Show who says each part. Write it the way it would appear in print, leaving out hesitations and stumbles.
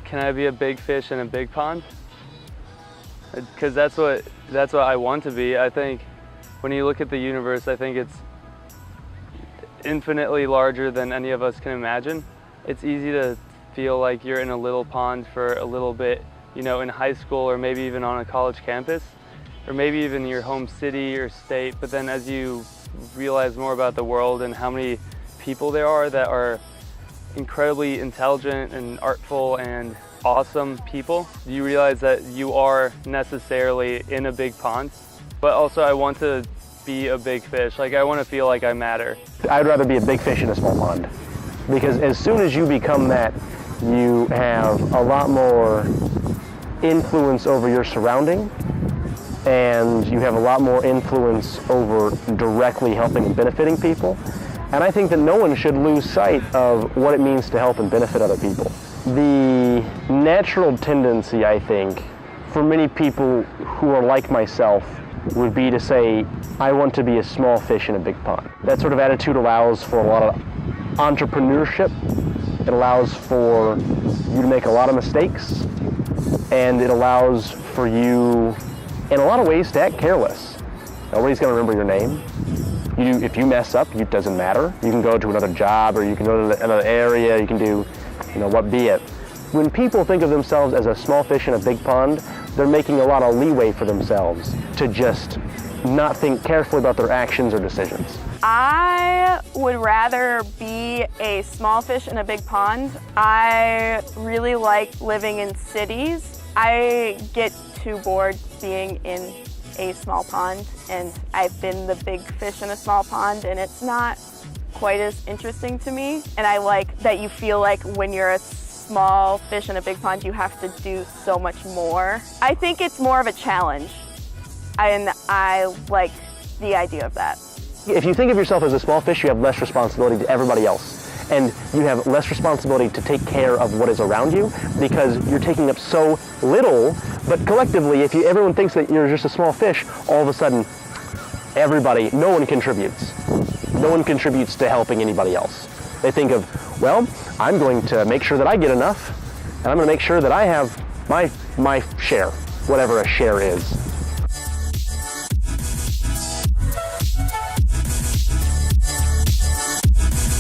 Speaker 1: Can I be a big fish in a big pond? Because that's what I want to be. I think when you look at the universe, I think it's infinitely larger than any of us can imagine. It's easy to feel like you're in a little pond for a little bit, you know, in high school or maybe even on a college campus, or maybe even your home city or state. But then as you realize more about the world and how many people there are that are incredibly intelligent and artful and awesome people, you realize that you are necessarily in a big pond. But also I want to be a big fish. Like, I want to feel like I matter.
Speaker 2: I'd rather be a big fish in a small pond, because as soon as you become that, you have a lot more influence over your surrounding, and you have a lot more influence over directly helping and benefiting people. And I think that no one should lose sight of what it means to help and benefit other people. The natural tendency, I think, for many people who are like myself would be to say, I want to be a small fish in a big pond. That sort of attitude allows for a lot of entrepreneurship. It allows for you to make a lot of mistakes, and it allows for you, in a lot of ways, to act careless. Nobody's going to remember your name. If you mess up, it doesn't matter. You can go to another job, or you can go to another area, you can do, what be it. When people think of themselves as a small fish in a big pond, they're making a lot of leeway for themselves to just not think carefully about their actions or decisions.
Speaker 3: I would rather be a small fish in a big pond. I really like living in cities. I get too bored being in a small pond, and I've been the big fish in a small pond, and it's not quite as interesting to me. And I like that you feel like when you're a small fish in a big pond, you have to do so much more. I think it's more of a challenge, and I like the idea of that.
Speaker 2: If you think of yourself as a small fish, you have less responsibility to everybody else. And you have less responsibility to take care of what is around you, because you're taking up so little. But collectively, if everyone thinks that you're just a small fish, all of a sudden, no one contributes. No one contributes to helping anybody else. They think of, well, I'm going to make sure that I get enough, and I'm going to make sure that I have my share, whatever a share is.